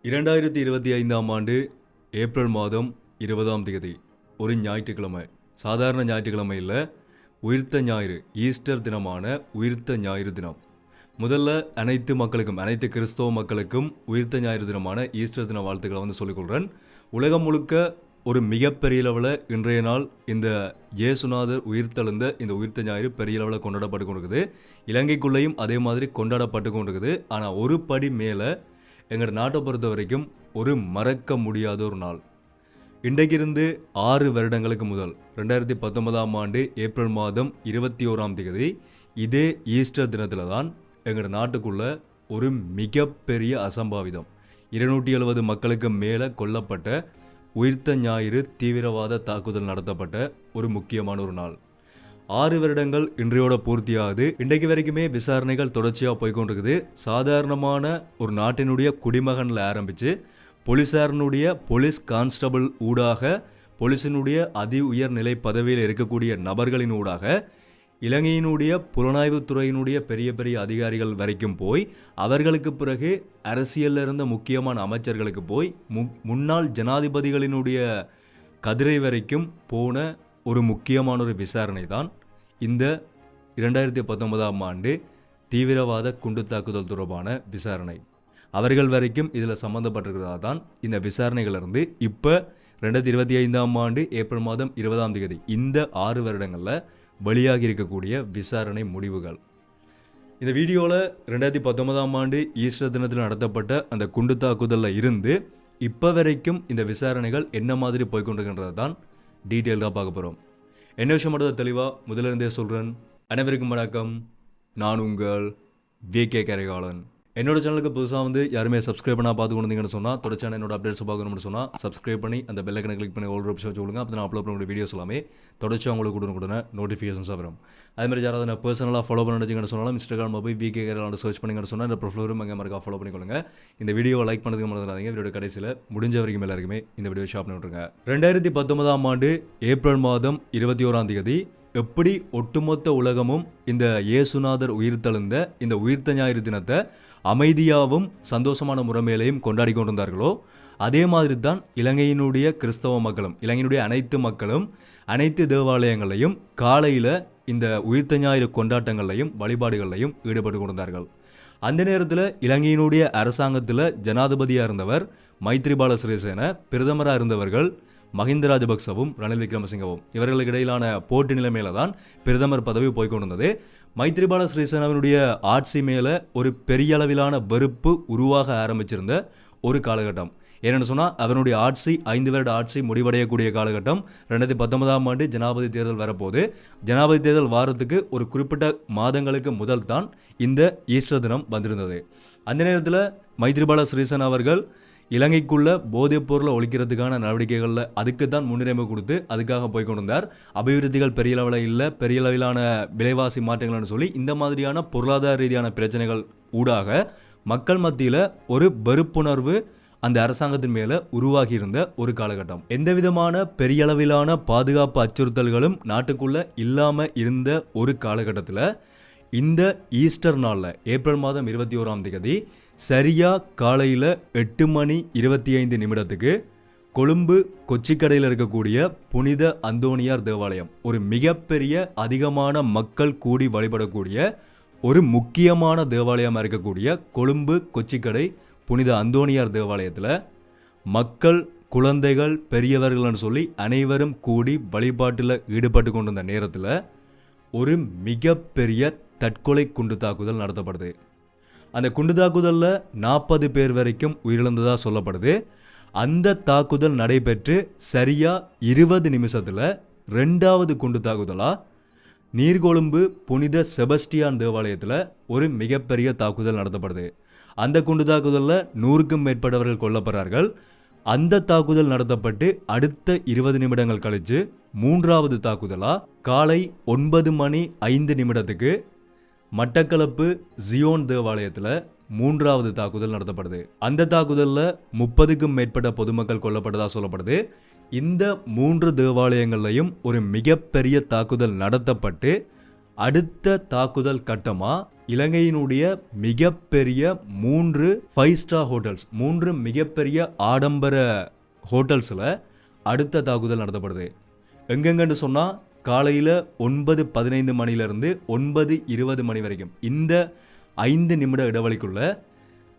2025ஆம் ஆண்டு ஏப்ரல் மாதம் 20ஆம் தேதி ஒரு ஞாயிற்றுக்கிழமை. சாதாரண ஞாயிற்றுக்கிழமை இல்லை, உயிர்த்த ஞாயிறு, ஈஸ்டர் தினமான உயிர்த்த ஞாயிறு தினம். முதல்ல அனைத்து மக்களுக்கும், அனைத்து கிறிஸ்தவ மக்களுக்கும் உயிர்த்த ஞாயிறு தினமான ஈஸ்டர் தின வாழ்த்துக்களை சொல்லிக்கொள்கிறேன். உலகம் முழுக்க ஒரு மிகப்பெரிய அளவில் இன்றைய நாள் இந்த இயேசுநாதர் உயிர்த்தெழுந்த இந்த உயிர்த்த ஞாயிறு பெரிய அளவில் கொண்டாடப்பட்டு கொண்டிருக்குது. இலங்கைக்குள்ளேயும் அதே மாதிரி கொண்டாடப்பட்டு கொண்டிருக்குது. ஆனால் ஒரு படி மேலே எங்கள் நாட்டை பொறுத்த வரைக்கும் ஒரு மறக்க முடியாத ஒரு நாள். இன்றைக்கிருந்து 6 வருடங்களுக்கு முதல் 2019ஆம் ஆண்டு ஏப்ரல் மாதம் 21ஆம் தேதி இதே ஈஸ்டர் தினத்தில் தான் எங்கள் நாட்டுக்குள்ள ஒரு மிகப்பெரிய அசம்பாவிதம், 270 மக்களுக்கு மேலே கொல்லப்பட்ட உயிர்த்த ஞாயிறு தீவிரவாத தாக்குதல் நடத்தப்பட்ட ஒரு முக்கியமான ஒரு நாள். 6 வருடங்கள் இன்றையோட பூர்த்தியாகுது. இன்றைக்கு வரைக்குமே விசாரணைகள் தொடர்ச்சியாக போய்கொண்டிருக்குது. சாதாரணமான ஒரு நாட்டினுடைய குடிமகனில் ஆரம்பித்து போலீஸ் கான்ஸ்டபிள் ஊடாக, போலீஸினுடைய அதி உயர்நிலை பதவியில் இருக்கக்கூடிய நபர்களின் ஊடாக, இலங்கையினுடைய புலனாய்வு துறையினுடைய பெரிய பெரிய அதிகாரிகள் வரைக்கும் போய், அவர்களுக்கு பிறகு அரசியலில் இருந்த முக்கியமான அமைச்சர்களுக்கு போய், முன்னாள் ஜனாதிபதிகளினுடைய கதிரை வரைக்கும் போன ஒரு முக்கியமான ஒரு விசாரணை தான் இந்த 2019ஆம் ஆண்டு தீவிரவாத குண்டு தாக்குதல் தொடர்பான விசாரணை. அவர்கள் வரைக்கும் இதில் சம்மந்தப்பட்டிருக்கிறதா தான் இந்த விசாரணைகளிலிருந்து இப்போ 2025ஆம் ஆண்டு ஏப்ரல் மாதம் 20ஆம் தேதி இந்த 6 வருடங்களில் வெளியாகி இருக்கக்கூடிய விசாரணை முடிவுகள். இந்த வீடியோவில் 2019ஆம் ஆண்டு ஈஸ்டர் தினத்தில் நடத்தப்பட்ட அந்த குண்டு தாக்குதலில் இருந்து இப்போ வரைக்கும் இந்த விசாரணைகள் என்ன மாதிரி போய்கொண்டிருக்கின்றது தான் டீட்டெயிலாக பார்க்க போகிறோம். என்ன விஷயம் மட்டும் தெளிவாக முதலிருந்தே சொல்கிறேன். அனைவருக்கும் வணக்கம், நான் உங்கள் விகே கரைகாலன். என்னோட சேனலுக்கு புதுசாக யாருமே சப்ஸ்கிரைப் பண்ணால் பார்த்து கொண்டீங்கன்னு சொன்னால், தொடர்ச்சியான என்னோட அப்டேட்ஸ் பார்க்கணும்னு சொன்னால் சப்ஸ்கிரைப் பண்ணி அந்த பெல் ஐக்கனை கிளிக் பண்ணி ஆல் ஆப்ஷன் வச்சுக்கொள்ளுங்க. அப்போ நான் அப்லோட் பண்ணக்கூடிய வீடியோஸ் எல்லாமே தொடர்ச்சியாக உங்களுக்கு கொடுன நோட்டிஃபிகேஷன்ஸாக வரும். அதேமாதிரி யாராவது நான் பர்சனலாக ஃபாலோ பண்ணிச்சிங்கன்னு சொன்னாலும் இன்ஸ்டாகிராமில் போய் விகே கரைகாலன் சர்ச் பண்ணிங்கன்னு சொன்னால் இந்த ப்ரொஃபைலும் அங்கே மறக்காம ஃபாலோ பண்ணிக்கொள்ளுங்க. இந்த வீடியோவை லைக் பண்ணதுக்கு மறந்துடாதீங்க. வீடியோ கடைசியில் முடிஞ்ச வரைக்கும் எல்லாருக்குமே இந்த வீடியோ ஷேர் பண்ணி விட்டுருங்க. 2019ஆம் ஆண்டு ஏப்ரல் மாதம் 21ஆம் தேதி எப்படி ஒட்டுமொத்த உலகமும் இந்த இயேசுநாதர் உயிர்த்தெழுந்த இந்த உயிர்த்த ஞாயிறு தினத்தை அமைதியாகவும் சந்தோஷமான முறைமையிலையும் கொண்டாடி கொண்டிருந்தார்களோ, அதே மாதிரி தான் இலங்கையினுடைய கிறிஸ்தவ மக்களும், இலங்கையினுடைய அனைத்து மக்களும் அனைத்து தேவாலயங்களையும் காலையில் இந்த உயிர்த்த ஞாயிறு கொண்டாட்டங்களையும் வழிபாடுகளையும் ஈடுபட்டு கொண்டிருந்தார்கள். அந்த நேரத்தில் இலங்கையினுடைய அரசாங்கத்தில் ஜனாதிபதியாக இருந்தவர் மைத்ரிபால சிறிசேன, பிரதமராக இருந்தவர்கள் மஹிந்த ராஜபக்சவும் ரணில் விக்ரமசிங்கவும். இவர்களுக்கு இடையிலான போட்டி நிலைமையில தான் பிரதமர் பதவி போய்கொண்டிருந்தது. மைத்ரிபால சிறிசேனவினுடைய ஆட்சி மேலே ஒரு பெரிய அளவிலான வெறுப்பு உருவாக ஆரம்பிச்சிருந்த ஒரு காலகட்டம். ஏன்னு சொன்னால், அவனுடைய ஆட்சி 5 வருட ஆட்சி முடிவடையக்கூடிய காலகட்டம். 2019ஆம் ஆண்டு ஜனாதிபதி தேர்தல் வரப்போது. ஜனாதிபதி தேர்தல் வாரத்துக்கு ஒரு குறிப்பிட்ட மாதங்களுக்கு முதல் தான் இந்த ஈஸ்டர் தினம் வந்திருந்தது. அந்த நேரத்தில் மைத்ரிபால சிறிசேன அவர்கள் இலங்கைக்குள்ள போதைப் பொருளை ஒழிக்கிறதுக்கான நடவடிக்கைகளில் அதுக்கு தான் முன்னுரிமை கொடுத்து அதுக்காக போய்கொண்டிருந்தார். அபிவிருத்திகள் பெரிய அளவில் இல்லை, பெரிய அளவிலான விலைவாசி மாற்றங்கள்னு சொல்லி இந்த மாதிரியான பொருளாதார ரீதியான பிரச்சனைகள் ஊடாக மக்கள் மத்தியில் ஒரு வெறுப்புணர்வு அந்த அரசாங்கத்தின் மேலே உருவாகி இருந்த ஒரு காலகட்டம். எந்த விதமான பெரிய அளவிலான பாதுகாப்பு அச்சுறுத்தல்களும் நாட்டுக்குள்ள இல்லாமல் இருந்த ஒரு காலகட்டத்தில் இந்த ஈஸ்டர் நாளில் ஏப்ரல் மாதம் 21ஆம் தேதி சரியா காலையில் 8:25 கொழும்பு கொச்சிக்கடையில் இருக்கக்கூடிய புனித அந்தோனியார் தேவாலயம், ஒரு மிகப்பெரிய அதிகமான மக்கள் கூடி வழிபடக்கூடிய ஒரு முக்கியமான தேவாலயமாக இருக்கக்கூடிய கொழும்பு கொச்சிக்கடை புனித அந்தோனியார் தேவாலயத்தில் மக்கள், குழந்தைகள், பெரியவர்கள்னு சொல்லி அனைவரும் கூடி வழிபாட்டில் ஈடுபட்டு கொண்டிருந்த நேரத்தில் ஒரு மிகப்பெரிய தற்கொலை குண்டு தாக்குதல் நடத்தப்படுது. அந்த குண்டு தாக்குதலில் 40 பேர் வரைக்கும் உயிரிழந்ததாக சொல்லப்படுது. அந்த தாக்குதல் நடைபெற்று சரியா 20 நிமிஷத்தில் 2வது குண்டு தாக்குதலாக நீர்கொழும்பு புனித செபஸ்டியான் தேவாலயத்தில் ஒரு மிகப்பெரிய தாக்குதல் நடத்தப்படுது. அந்த குண்டு தாக்குதலில் 100க்கும் மேற்பட்டவர்கள் கொல்லப்படுறார்கள். அந்த தாக்குதல் நடத்தப்பட்டு அடுத்த 20 நிமிடங்கள் கழித்து 3வது தாக்குதலாக காலை 9:05 மட்டக்களப்பு ஜியோன் தேவாலயத்தில் 3வது தாக்குதல் நடத்தப்படுது. அந்த தாக்குதலில் 30க்கும் மேற்பட்ட பொதுமக்கள் கொல்லப்பட்டதாக சொல்லப்படுது. இந்த 3 தேவாலயங்கள்லையும் ஒரு மிகப்பெரிய தாக்குதல் நடத்தப்பட்டு அடுத்த தாக்குதல் கட்டமாக இலங்கையினுடைய மிகப்பெரிய 3 5 ஸ்டார் ஹோட்டல்ஸ், 3 மிகப்பெரிய ஆடம்பர ஹோட்டல்ஸில் அடுத்த தாக்குதல் நடத்தப்படுது. எங்கெங்கன்னு சொன்னால் காலையில் 9:15 மணிலேருந்து 9:20 மணி வரைக்கும் இந்த 5 நிமிட இடைவெளிக்குள்ள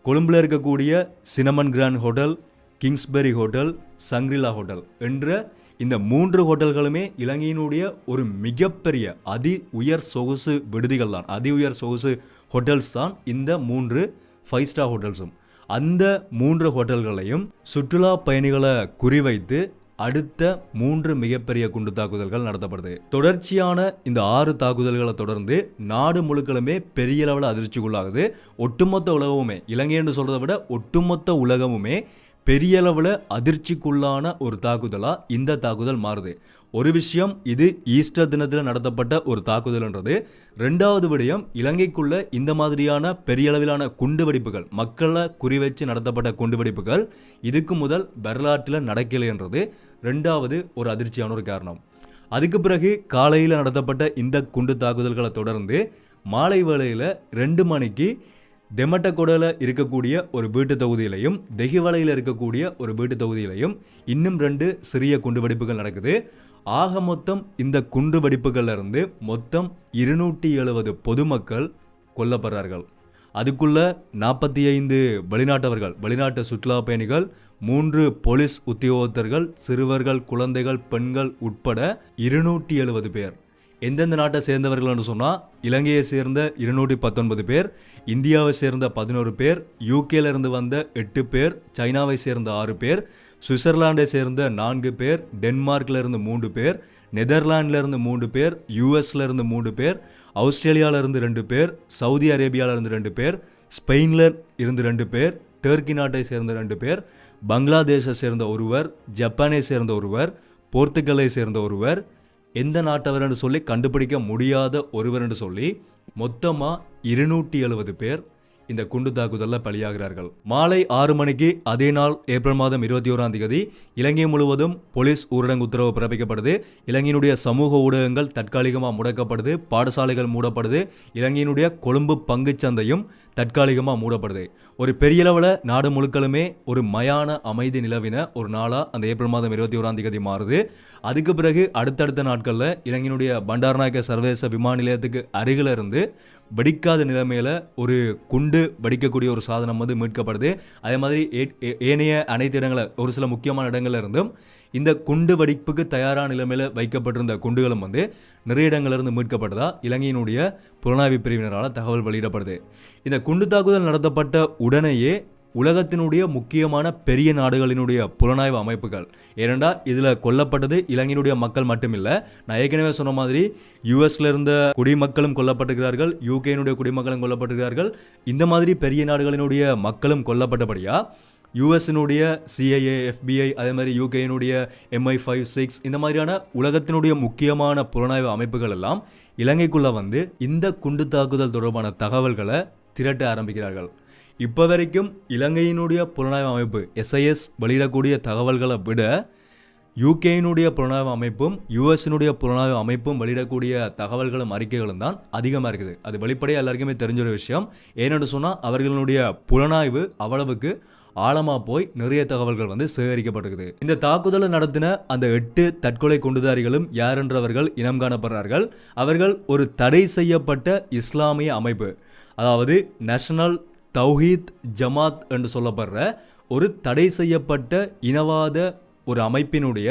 கொழும்பில் இருக்கக்கூடிய Cinnamon Grand hotel, Kingsbury hotel, Shangri-La hotel என்ற இந்த 3 ஹோட்டல்களுமே இலங்கையினுடைய ஒரு மிகப்பெரிய அதி உயர் சொகுசு விடுதிகள் தான், அதி உயர் சொகுசு ஹோட்டல்ஸ் தான் இந்த 3 5 ஸ்டார் ஹோட்டல்ஸும். அந்த 3 ஹோட்டல்களையும் சுற்றுலா பயணிகளை குறிவைத்து அடுத்த 3 மிகப்பெரிய குண்டு தாக்குதல்கள் நடத்தப்படுது. தொடர்ச்சியான இந்த 6 தாக்குதல்களை தொடர்ந்து நாடு முழுக்களுமே பெரிய அளவில் அதிர்ச்சிக்குள்ளாகுது. ஒட்டுமொத்த உலகமுமே, இலங்கை என்று சொல்றதை விட ஒட்டுமொத்த உலகமுமே பெரிய அளவில் அதிர்ச்சிக்குள்ளான ஒரு தாக்குதலாக இந்த தாக்குதல் மாறுது. ஒரு விஷயம், இது ஈஸ்டர் தினத்தில் நடத்தப்பட்ட ஒரு தாக்குதல்ன்றது. 2வது விடயம், இலங்கைக்குள்ள இந்த மாதிரியான பெரிய அளவிலான குண்டுவெடிப்புகள், மக்களை குறிவச்சு நடத்தப்பட்ட குண்டுவெடிப்புகள் இதுக்கு முதல் வரலாற்றில் நடக்கலைன்றது 2வது ஒரு அதிர்ச்சியான ஒரு காரணம். அதுக்கு பிறகு காலையில் நடத்தப்பட்ட இந்த குண்டு தாக்குதல்களை தொடர்ந்து மாலை வேளையில் 2 மணிக்கு தெமட்டகொடல இருக்கக்கூடிய ஒரு வீட்டு தொகுதியிலையும் தெஹிவளையில் இருக்கக்கூடிய ஒரு வீட்டு தொகுதியிலையும் இன்னும் 2 சிறிய குண்டுவெடிப்புகள் நடக்குது. ஆக மொத்தம் இந்த குண்டுவெடிப்புகள்ல இருந்து மொத்தம் 270 பொதுமக்கள் கொல்லப்படுறார்கள். அதுக்குள்ள 45 வெளிநாட்டவர்கள், வெளிநாட்டு சுற்றுலா பயணிகள், 3 போலீஸ் உத்தியோகத்தர்கள், சிறுவர்கள், குழந்தைகள், பெண்கள் உட்பட 270 பேர். எந்தெந்த நாட்டை சேர்ந்தவர்கள்னு சொன்னால் இலங்கையை சேர்ந்த 219 பேர், இந்தியாவை சேர்ந்த 11 பேர், யூகேல இருந்து வந்த 8 பேர், சைனாவை சேர்ந்த 6 பேர், சுவிட்சர்லாண்டை சேர்ந்த 4 பேர், டென்மார்க்ல இருந்து 3 பேர், நெதர்லாண்டில் இருந்து 3 பேர், யூஎஸ்ல இருந்து 3 பேர், ஆஸ்திரேலியாவில் இருந்து 2 பேர், சவுதி அரேபியாவில் இருந்து 2 பேர், ஸ்பெயினில் இருந்து 2 பேர், டர்க்கி நாட்டை சேர்ந்த 2 பேர், பங்களாதேஷை சேர்ந்த ஒருவர், ஜப்பானை சேர்ந்த ஒருவர், போர்த்துகலை சேர்ந்த ஒருவர், எந்த நாட்டவர் என்று சொல்லி கண்டுபிடிக்க முடியாத ஒருவர் என்று சொல்லி மொத்தமாக 270 பேர் இந்த குண்டு தாக்குதலில் பலியாகிறார்கள். மாலை 6 மணிக்கு அதே நாள் ஏப்ரல் மாதம் 21ஆம் தேதி இலங்கை முழுவதும் போலீஸ் ஊரடங்கு உத்தரவு பிறப்பிக்கப்படுது. இலங்கையினுடைய சமூக ஊடகங்கள் தற்காலிகமாக முடக்கப்படுது, பாடசாலைகள் மூடப்படுது, இலங்கையினுடைய கொழும்பு பங்குச்சந்தையும் தற்காலிகமாக மூடப்படுது. ஒரு பெரிய அளவில் நாடு முழுக்களுமே ஒரு மயான அமைதி நிலவின ஒரு நாளாக அந்த ஏப்ரல் மாதம் 21ஆம் தேதி மாறுது. அதுக்கு பிறகு அடுத்தடுத்த நாட்களில் இலங்கையினுடைய பண்டாரநாயக்க சர்வதேச விமான நிலையத்துக்கு அருகில் இருந்து வெடிக்காத நிலைமையில் ஒரு குண்டு வெடிக்கக்கூடிய ஒரு சாதனம் வந்து மீட்கப்படுது. அதே மாதிரி ஏனைய அனைத்து இடங்களில் ஒரு சில முக்கியமான இடங்கள்ல இருந்தும் இந்த குண்டு வெடிப்புக்கு தயாரான நிலைமையில் வைக்கப்பட்டிருந்த குண்டுகளும் வந்து நிறைய இடங்களிலிருந்து மீட்கப்பட்டதா இலங்கையினுடைய புலனாய்வு பிரிவினரால் தகவல் வெளியிடப்படுது. இந்த குண்டு தாக்குதல் நடத்தப்பட்ட உடனேயே உலகத்தினுடைய முக்கியமான பெரிய நாடுகளினுடைய புலனாய்வு அமைப்புகள், ஏனென்றால் இதில் கொல்லப்பட்டது இலங்கையினுடைய மக்கள் மட்டுமில்லை, நான் ஏற்கனவே சொன்ன மாதிரி யூஎஸ்ல இருந்த குடிமக்களும் கொல்லப்பட்டிருக்கிறார்கள், யூகேனுடைய குடிமக்களும் கொல்லப்பட்டிருக்கிறார்கள். இந்த மாதிரி பெரிய நாடுகளினுடைய மக்களும் கொல்லப்பட்டபடியா யூஎஸ்னுடைய சிஐஏ, FBI, அதே மாதிரி யூகேனுடைய MI5, 6 இந்த மாதிரியான உலகத்தினுடைய முக்கியமான புலனாய்வு அமைப்புகள் எல்லாம் இலங்கைக்குள்ள வந்து இந்த குண்டு தாக்குதல் தொடர்பான தகவல்களை திரட்ட ஆரம்பிக்கிறார்கள். இப்போ வரைக்கும் இலங்கையினுடைய புலனாய்வு அமைப்பு SIS வெளியிடக்கூடிய தகவல்களை விட யூகேயினுடைய புலனாய்வு அமைப்பும் யூஎஸ்னுடைய புலனாய்வு அமைப்பும் வெளியிடக்கூடிய தகவல்களும் அறிக்கைகளும் தான் அதிகமாக இருக்குது. அது வெளிப்படையாக எல்லாருக்குமே தெரிஞ்ச ஒரு விஷயம். ஏன்னு சொன்னால் அவர்களுடைய புலனாய்வு அவ்வளவுக்கு ஆழமாக போய் நிறைய தகவல்கள் வந்து சேகரிக்கப்பட்டிருக்குது. இந்த தாக்குதலை நடத்தின அந்த 8 தற்கொலை குண்டுதாரிகளும் யாரென்றவர்கள் இனம் காணப்படுறார்கள். அவர்கள் ஒரு தடை செய்யப்பட்ட இஸ்லாமிய அமைப்பு, அதாவது நேஷனல் தௌஹீத் ஜமாத் என்று சொல்லப்படுற ஒரு தடை செய்யப்பட்ட இனவாத ஒரு அமைப்பினுடைய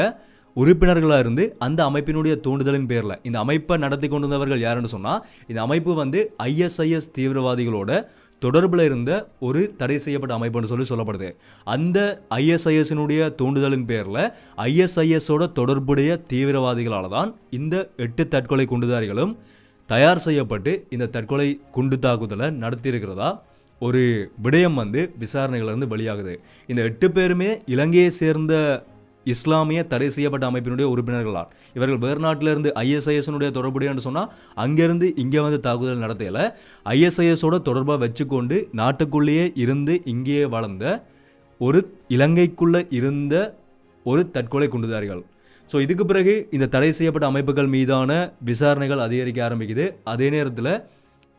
உறுப்பினர்களாக இருந்து அந்த அமைப்பினுடைய தூண்டுதலின் பேரில் இந்த அமைப்பை நடத்தி கொண்டிருந்தவர்கள் யாருன்னு சொன்னால் இந்த அமைப்பு வந்து ISIS தீவிரவாதிகளோட தொடர்பில் இருந்த ஒரு தடை செய்யப்பட்ட அமைப்புன்னு சொல்லப்படுது. அந்த ISISனுடைய தூண்டுதலின் பேரில் ISISோட தொடர்புடைய தீவிரவாதிகளால் தான் இந்த 8 தற்கொலை குண்டுதாரிகளும் தயார் செய்யப்பட்டு இந்த தற்கொலை குண்டு தாக்குதலை நடத்தியிருக்கிறதா ஒரு விடயம் வந்து விசாரணைகளிலிருந்து வெளியாகுது. இந்த 8 பேருமே இலங்கையை சேர்ந்த இஸ்லாமிய தடை செய்யப்பட்ட அமைப்பினுடைய உறுப்பினர்களால். இவர்கள் வேறு நாட்டிலிருந்து ISISனுடைய தொடர்புடையன்னு சொன்னால் அங்கேருந்து இங்கே வந்து தாக்குதல் நடத்தையில் ISISோட தொடர்பாக வச்சுக்கொண்டு நாட்டுக்குள்ளேயே இருந்து இங்கேயே வளர்ந்த ஒரு இலங்கைக்குள்ளே இருந்த ஒரு தற்கொலை குண்டுதாரிகள். ஸோ இதுக்கு பிறகு இந்த தடை செய்யப்பட்ட அமைப்புகள் மீதான விசாரணைகள் அதிகரிக்க ஆரம்பிக்குது. அதே நேரத்தில்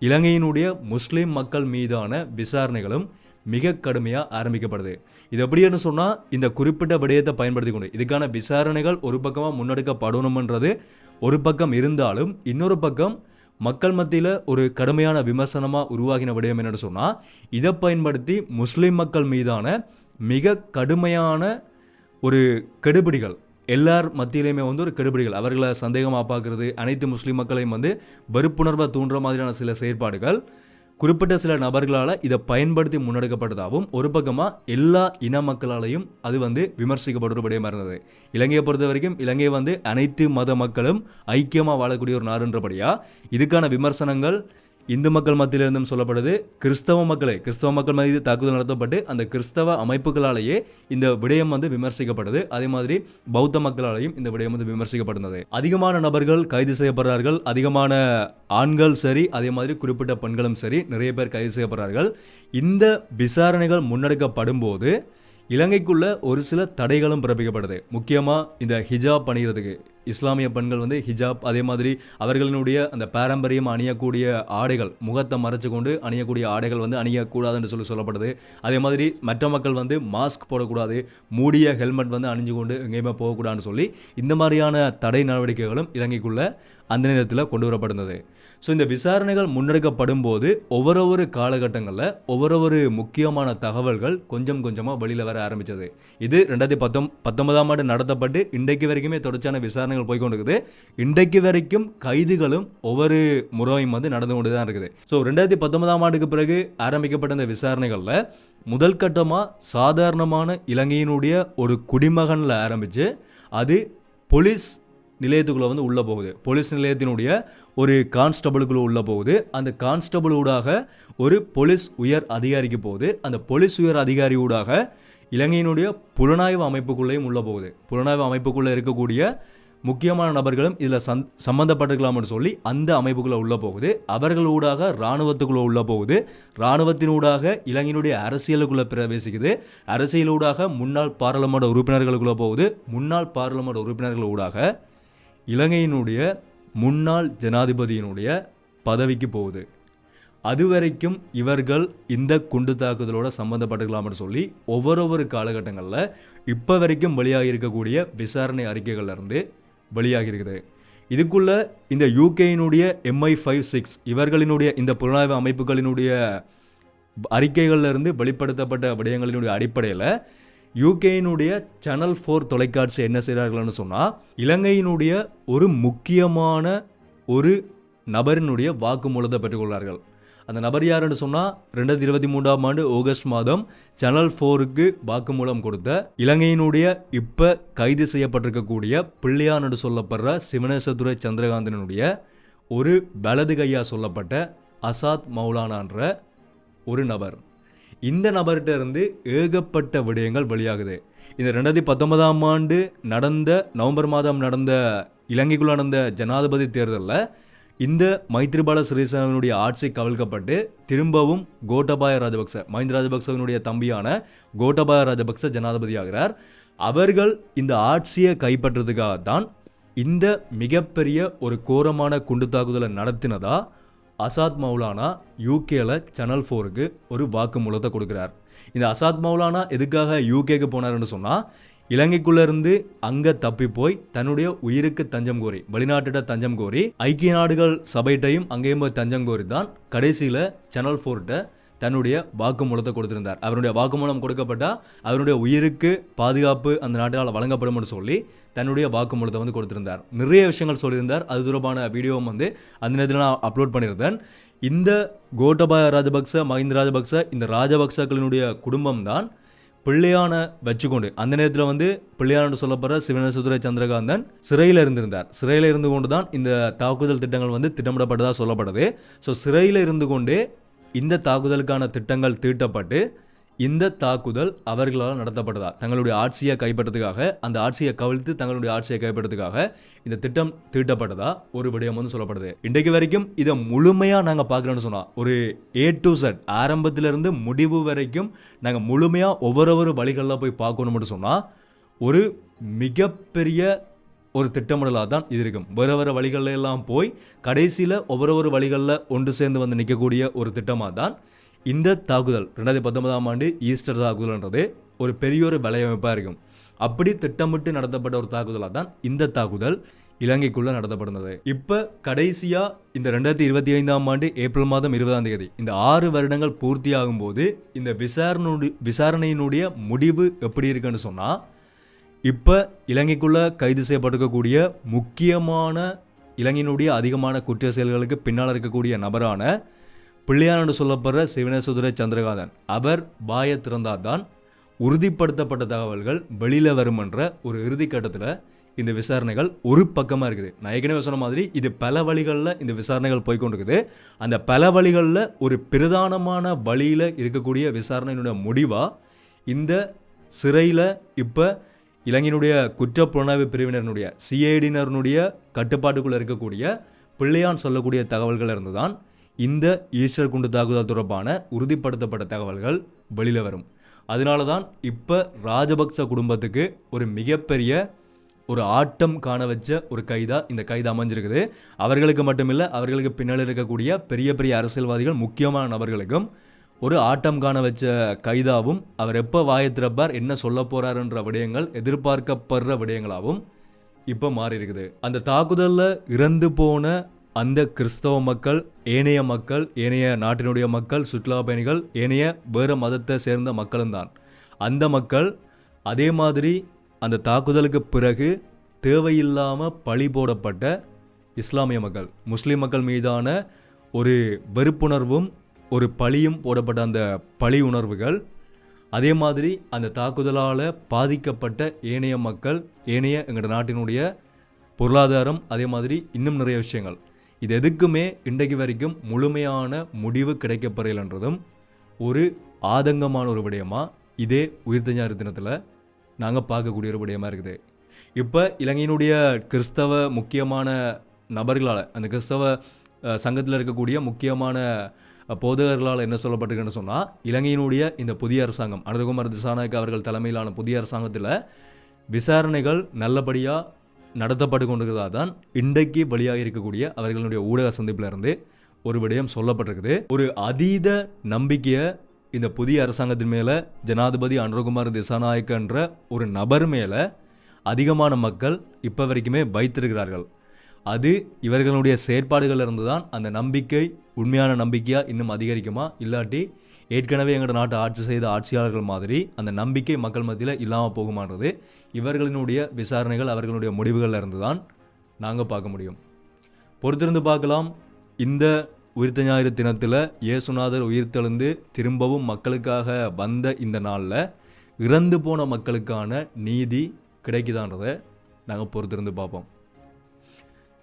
இலங்கையினுடைய முஸ்லீம் மக்கள் மீதான விசாரணைகளும் மிக கடுமையாக ஆரம்பிக்கப்படுது. இது எப்படின்னு சொன்னால், இந்த குறிப்பிட்ட விடயத்தை பயன்படுத்தி கொண்டு இதுக்கான விசாரணைகள் ஒரு பக்கமாக முன்னெடுக்கப்படணும்ன்றது ஒரு பக்கம் இருந்தாலும், இன்னொரு பக்கம் மக்கள் மத்தியில் ஒரு கடுமையான விமர்சனமாக உருவாகின விடயம் என்னென்னு சொன்னால், இதை பயன்படுத்தி முஸ்லீம் மக்கள் மீதான மிக கடுமையான ஒரு கெடுபிடிகள், எல்லார் மத்தியிலையுமே ஒரு கெடுபிடிகள், அவர்களை சந்தேகமாக பார்க்குறது, அனைத்து முஸ்லீம் மக்களையும் வெறுப்புணர்வை தூண்டுற மாதிரியான சில செயற்பாடுகள் குறிப்பிட்ட சில நபர்களால் இதை பயன்படுத்தி முன்னெடுக்கப்பட்டதாகவும், ஒரு பக்கமாக எல்லா இன மக்களாலையும் அது விமர்சிக்கப்படுற விடயமாக இருந்தது. இலங்கையை பொறுத்த வரைக்கும் இலங்கை அனைத்து மத மக்களும் ஐக்கியமாக வாழக்கூடிய ஒரு நாடுன்றபடியாக இதுக்கான விமர்சனங்கள் இந்து மக்கள் மத்தியிலிருந்தும் சொல்லப்படுது. கிறிஸ்தவ மக்கள் மீது தாக்குதல் நடத்தப்பட்டு அந்த கிறிஸ்தவ அமைப்புகளாலேயே இந்த விடயம் விமர்சிக்கப்பட்டது. அதே மாதிரி பௌத்த மக்களாலேயும் இந்த விடயம் விமர்சிக்கப்பட்டது. அதிகமான நபர்கள் கைது செய்யப்படுறார்கள். அதிகமான ஆண்கள் சரி, அதே மாதிரி குறிப்பிட்ட பெண்களும் சரி, நிறைய பேர் கைது செய்யப்படுறார்கள். இந்த விசாரணைகள் முன்னெடுக்கப்படும் போது இலங்கைக்குள்ள ஒரு சில தடைகளும் பிறப்பிக்கப்படுது. முக்கியமாக இந்த ஹிஜாப் அணிகிறதுக்கு இஸ்லாமிய பெண்கள் ஹிஜாப், அதே மாதிரி அவர்களினுடைய அந்த பாரம்பரியம் அணியக்கூடிய ஆடைகள், முகத்தை மறைச்சு கொண்டு அணியக்கூடிய ஆடைகள் அணியக்கூடாதுன்னு சொல்லப்படுது. அதே மாதிரி மற்ற மக்கள் மாஸ்க் போடக்கூடாது, மூடிய ஹெல்மெட் அணிஞ்சு கொண்டு எங்கேயுமே போகக்கூடாதுன்னு சொல்லி இந்த மாதிரியான தடை நடவடிக்கைகளும் இலங்கைக்குள்ள அந்த நேரத்தில் கொண்டு வரப்படுന്നത്. ஸோ இந்த விசாரணைகள் முன்னெடுக்கப்படும் போது ஒவ்வொரு காலகட்டங்களில் ஒவ்வொரு முக்கியமான தகவல்கள் கொஞ்சம் கொஞ்சமாக வெளியில் வர ஆரம்பித்தது. இது 2019ஆம் ஆண்டு நடத்தப்பட்டு இன்றைக்கு வரைக்குமே தொடர்ச்சியான விசாரணைகள் போய்கொண்டிருக்குது. இன்றைக்கு வரைக்கும் கைதுகளும் ஒவ்வொரு முறையும் நடந்து கொண்டு தான் இருக்குது. ஸோ 2019ஆம் ஆண்டுக்கு பிறகு ஆரம்பிக்கப்பட்ட இந்த விசாரணைகளில் முதல் கட்டமாக சாதாரணமான இலங்கையினுடைய ஒரு குடிமகனில் ஆரம்பித்து அது போலீஸ் நிலையத்துக்குள்ளே உள்ளே போகுது. போலீஸ் நிலையத்தினுடைய ஒரு கான்ஸ்டபிளுக்குள்ளே உள்ளே போகுது. அந்த கான்ஸ்டபிள் ஊடாக ஒரு போலீஸ் உயர் அதிகாரிக்கு போகுது. அந்த போலீஸ் உயர் அதிகாரி ஊடாக இலங்கையினுடைய புலனாய்வு அமைப்புக்குள்ளேயும் உள்ளே போகுது. புலனாய்வு அமைப்புக்குள்ளே இருக்கக்கூடிய முக்கியமான நபர்களும் இதில் சம்மந்தப்பட்டிருக்கலாம்னு சொல்லி அந்த அமைப்புக்குள்ளே உள்ளே போகுது. அவர்கள் ஊடாக இராணுவத்துக்குள்ளே உள்ளே போகுது. இராணுவத்தினூடாக இலங்கையினுடைய அரசியலுக்குள்ளே பிரவேசிக்குது. அரசியலூடாக முன்னாள் பாராளுமன்ற உறுப்பினர்களுக்குள்ளே போகுது. முன்னாள் பாராளுமன்ற உறுப்பினர்கள் ஊடாக இலங்கையினுடைய முன்னாள் ஜனாதிபதியினுடைய பதவிக்கு போகுது. அதுவரைக்கும் இவர்கள் இந்த குண்டு தாக்குதலோட சம்பந்தப்பட்டிருக்கலாம்னு சொல்லி ஒவ்வொரு காலகட்டங்களில் இப்போ வரைக்கும் வெளியாகி இருக்கக்கூடிய விசாரணை அறிக்கைகள்லேருந்து வெளியாகி இருக்குது. இதுக்குள்ள இந்த யூகேயினுடைய MI56 இவர்களினுடைய இந்த புலனாய்வு அமைப்புகளினுடைய அறிக்கைகள்லேருந்து வெளிப்படுத்தப்பட்ட விடயங்களினுடைய அடிப்படையில் யூகேயினுடைய சேனல் 4 தொலைக்காட்சி என்ன செய்கிறார்கள்னு சொன்னால், இலங்கையினுடைய ஒரு முக்கியமான ஒரு நபரினுடைய வாக்குமூலத்தை பெற்றுக்கொள்கிறார்கள். அந்த நபர் யாருன்னு சொன்னால், 2023ஆம் ஆண்டு ஆகஸ்ட் மாதம் சேனல் 4க்கு வாக்குமூலம் கொடுத்த இலங்கையினுடைய இப்போ கைது செய்யப்பட்டிருக்கக்கூடிய பிள்ளையான்னு சொல்லப்படுற சிவனேசதுரை சந்திரகாந்தனுடைய ஒரு வலது கையா சொல்லப்பட்ட அசாத் மௌலானான்ற ஒரு நபர். இந்த நபர்கிட்ட இருந்து ஏகப்பட்ட விடயங்கள் வெளியாகுது. இந்த 2019ஆம் ஆண்டு நடந்த நவம்பர் மாதம் நடந்த இலங்கைக்குள்ள நடந்த ஜனாதிபதி தேர்தலில் இந்த மைத்ரிபால சிறிசேனவினுடைய ஆட்சி கவிழ்க்கப்பட்டு திரும்பவும் கோட்டபாய ராஜபக்ச, மஹிந்த ராஜபக்சவினுடைய தம்பியான கோட்டபாய ராஜபக்ச ஜனாதிபதி ஆகிறார். அவர்கள் இந்த ஆட்சியை கைப்பற்றதுக்காகத்தான் இந்த மிகப்பெரிய ஒரு கோரமான குண்டு தாக்குதலை நடத்தினதா அசாத் மௌலானா யூகேல சேனல் 4க்கு ஒரு வாக்குமூலத்தை கொடுக்குறார். இந்த அசாத் மௌலானா எதுக்காக யூகேக்கு போனார்னு சொன்னால், இலங்கைக்குள்ளேருந்து அங்கே தப்பி போய் தன்னுடைய உயிருக்கு தஞ்சம் கோரி, வெளிநாட்டிட்ட தஞ்சம் கோரி, ஐக்கிய நாடுகள் சபைட்டையும் அங்கேயும் போய் தஞ்சம் கோரி தான் கடைசியில் சேனல் 4ட்ட தன்னுடைய வாக்குமூலத்தை கொடுத்திருந்தார். அவருடைய வாக்குமூலம் கொடுக்கப்பட்டால் அவருடைய உயிருக்கு பாதுகாப்பு அந்த நாட்டால் வழங்கப்படும் சொல்லி தன்னுடைய வாக்குமூலத்தை கொடுத்திருந்தார். நிறைய விஷயங்கள் சொல்லியிருந்தார். அது தொடர்பான வீடியோவும் அந்த நேரத்தில் நான் அப்லோட் பண்ணியிருந்தேன். இந்த கோட்டபாய ராஜபக்ச, மஹிந்த ராஜபக்ச, இந்த ராஜபக்சக்களினுடைய குடும்பம் தான் பிள்ளையான வச்சுக்கொண்டு அந்த நேரத்தில் பிள்ளையான்னு சொல்லப்படுற சிவனேசதுரை சந்திரகாந்தன் சிறையில் இருந்திருந்தார். சிறையில் இருந்து கொண்டு தான் இந்த தாக்குதல் திட்டங்கள் திட்டமிடப்பட்டதாக சொல்லப்படுது. ஸோ சிறையில் இருந்து கொண்டே இந்த தாக்குதலுக்கான திட்டங்கள் தீட்டப்பட்டு இந்த தாக்குதல் அவர்களால் நடத்தப்பட்டதா, தங்களுடைய ஆட்சியை கைப்பற்றதுக்காக, அந்த ஆட்சியை கவிழ்த்து தங்களுடைய ஆட்சியை கைப்பற்றதுக்காக இந்த திட்டம் தீட்டப்பட்டதா ஒரு விடயம் சொல்லப்படுது. இன்றைக்கு வரைக்கும் இதை முழுமையாக நாங்கள் பார்க்குறோன்னு சொன்னால், ஒரு A to Z ஆரம்பத்திலிருந்து முடிவு வரைக்கும் நாங்கள் முழுமையாக ஒவ்வொரு வழிகளில் போய் பார்க்கணும்னு சொன்னால், ஒரு மிகப்பெரிய ஒரு திட்டமிடலாக தான் இது இருக்கும். வேறு வேறு வழிகளில் எல்லாம் போய் கடைசியில் ஒவ்வொரு வழிகளில் ஒன்று சேர்ந்து வந்து நிற்கக்கூடிய ஒரு திட்டமாக தான் இந்த தாக்குதல் 2019ஆம் ஆண்டு ஈஸ்டர் தாக்குதல்ன்றது ஒரு பெரிய ஒரு வலையமைப்பாக இருக்கும். அப்படி திட்டமிட்டு நடத்தப்பட்ட ஒரு தாக்குதலாக தான் இந்த தாக்குதல் இலங்கைக்குள்ளே நடத்தப்படுന്നത്. இப்போ கடைசியாக இந்த 2025ஆம் ஆண்டு ஏப்ரல் மாதம் 20ஆம் தேதி இந்த 6 வருடங்கள் பூர்த்தியாகும் போது இந்த விசாரணையினுடைய முடிவு எப்படி இருக்குன்னு சொன்னால், இப்போ இலங்கைக்குள்ளே கைது செய்யப்பட்டிருக்கக்கூடிய முக்கியமான இலங்கையினுடைய அதிகமான குற்ற செயல்களுக்கு பின்னால் இருக்கக்கூடிய நபரான பிள்ளையான் என்று சொல்லப்படுற சிவனேசுதுரை சந்திரகாந்தன் அவர் வாயை திறந்தால் தான் உறுதிப்படுத்தப்பட்ட தகவல்கள் வெளியில் வரும் என்ற ஒரு இறுதிக்கட்டத்தில் இந்த விசாரணைகள் ஒரு பக்கமாக இருக்குது. நான் ஏற்கனவே சொன்ன மாதிரி இது பல வழிகளில் இந்த விசாரணைகள் போய்கொண்டிருக்குது. அந்த பல வழிகளில் ஒரு பிரதானமான வழியில் இருக்கக்கூடிய விசாரணையினுடைய முடிவாக இந்த சிறையில் இப்போ இலங்கையினுடைய குற்றப்புலனாய்வு பிரிவினருடைய சிஐடியினருடைய கட்டுப்பாட்டுக்குள்ளே இருக்கக்கூடிய பிள்ளையான் சொல்லக்கூடிய தகவல்கள் இருந்து தான் இந்த ஈஸ்டர் குண்டு தாக்குதல் தொடர்பான உறுதிப்படுத்தப்பட்ட தகவல்கள் வெளியில் வரும். அதனால தான் இப்போ ராஜபக்ச குடும்பத்துக்கு ஒரு மிகப்பெரிய ஒரு ஆட்டம் காண வச்ச ஒரு கைதாக இந்த கைது அமைஞ்சிருக்குது. அவர்களுக்கு மட்டுமில்லை, அவர்களுக்கு பின்னால் இருக்கக்கூடிய பெரிய பெரிய அரசியல்வாதிகள் முக்கியமான நபர்களுக்கும் ஒரு ஆட்டம் காண வச்ச கைதாகவும் அவர் எப்போ வாயை திறப்பார் என்ன சொல்ல போகிறாருன்ற விடயங்கள் எதிர்பார்க்கப்படுற விடயங்களாகவும் இப்போ மாறி இருக்குது. அந்த தாக்குதலில் இறந்து போன அந்த கிறிஸ்தவ மக்கள், ஏனைய மக்கள், ஏனைய நாட்டினுடைய மக்கள், சுற்றுலா பயணிகள், ஏனைய வேறு மதத்தை சேர்ந்த மக்களும் தான். அந்த மக்கள் அதே மாதிரி அந்த தாக்குதலுக்கு பிறகு தேவையில்லாமல் பழி போடப்பட்ட இஸ்லாமிய மக்கள், முஸ்லீம் மக்கள் மீதான ஒரு வெறுப்புணர்வும் ஒரு பழியும் போடப்பட்ட அந்த பழி உணர்வுகள், அதே மாதிரி அந்த தாக்குதலால் பாதிக்கப்பட்ட ஏனைய மக்கள், ஏனைய எங்களோட நாட்டினுடைய பொருளாதாரம், அதே மாதிரி இன்னும் நிறைய விஷயங்கள், இது எதுக்குமே இன்றைக்கு வரைக்கும் முழுமையான முடிவு கிடைக்கப்பெறலைன்றதும் ஒரு ஆதங்கமான ஒரு விடயமாக இதே உயிர்த்த ஞாயிறு தினத்தில் நாங்கள் பார்க்கக்கூடிய ஒரு விடயமாக இருக்குது. இப்போ இலங்கையினுடைய கிறிஸ்தவ முக்கியமான நபர்களால், அந்த கிறிஸ்தவ சங்கத்தில் இருக்கக்கூடிய முக்கியமான போதகர்களால் என்ன சொல்லப்பட்டிருக்குன்னு சொன்னால், இலங்கையினுடைய இந்த புதிய அரசாங்கம் அனுரகுமார திசாநாயக்க அவர்கள் தலைமையிலான புதிய அரசாங்கத்தில் விசாரணைகள் நல்லபடியாக நடத்தப்பட்டு கொண்டிருக்கிறதா தான் இன்றைக்கு வெளியாக இருக்கக்கூடிய அவர்களுடைய ஊடக சந்திப்பிலிருந்து ஒரு விடயம் சொல்லப்பட்டிருக்குது. ஒரு அதீத நம்பிக்கையை இந்த புதிய அரசாங்கத்தின் மேலே ஜனாதிபதி அனுரகுமார திசாநாயக்கன்ற ஒரு நபர் மேலே அதிகமான மக்கள் இப்போ வரைக்குமே வைத்திருக்கிறார்கள். அது இவர்களுடைய செயற்பாடுகள் இருந்து தான் அந்த நம்பிக்கை உண்மையான நம்பிக்கையாக இன்னும் அதிகரிக்குமா, இல்லாட்டி ஏற்கனவே எங்களோட நாட்டை ஆட்சி செய்த ஆட்சியாளர்கள் மாதிரி அந்த நம்பிக்கை மக்கள் மத்தியில் இல்லாமல் போகுமான்றது இவர்களினுடைய விசாரணைகள், அவர்களுடைய முடிவுகளில் இருந்து தான் நாங்கள் பார்க்க முடியும். பொறுத்திருந்து பார்க்கலாம். இந்த உயிர்த்த ஞாயிறு தினத்தில் இயேசுநாதர் உயிர்த்தெழுந்து திரும்பவும் மக்களுக்காக வந்த இந்த நாளில் இறந்து போன மக்களுக்கான நீதி கிடைக்குதான்றதை நாங்கள் பொறுத்திருந்து பார்ப்போம்.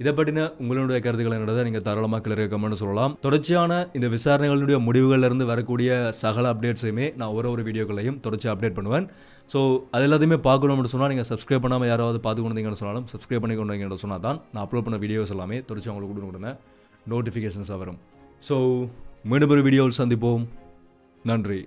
இதை பற்றின உங்களுடைய கருத்துக்கள் என்னதை நீங்கள் தாராளமாக கீழே கமெண்ட் சொல்லலாம். தொடர்ச்சியான இந்த விசாரணைகளுடைய முடிவுகளிலிருந்து வரக்கூடிய சகல அப்டேட்ஸையுமே நான் ஒரு வீடியோக்களையும் தொடர்ச்சி அப்டேட் பண்ணுவேன். ஸோ அது எல்லாத்தையுமே பார்க்கணும்னு சொன்னால் நீங்கள் சப்ஸ்கிரைப் பண்ணாமல் யாராவது பார்த்து கொண்டீங்கன்னு சொன்னாலும் சப்ஸ்கிரைப் பண்ணி கொண்டீங்கன்னு சொன்னால் தான் நான் அப்லோட் பண்ண வீடியோஸ் எல்லாமே தொடர்ச்சி உங்களுக்கு கொடுங்க நோட்டிஃபிகேஷன்ஸாக வரும். ஸோ மீண்டும் ஒரு வீடியோவில் சந்திப்போம். நன்றி.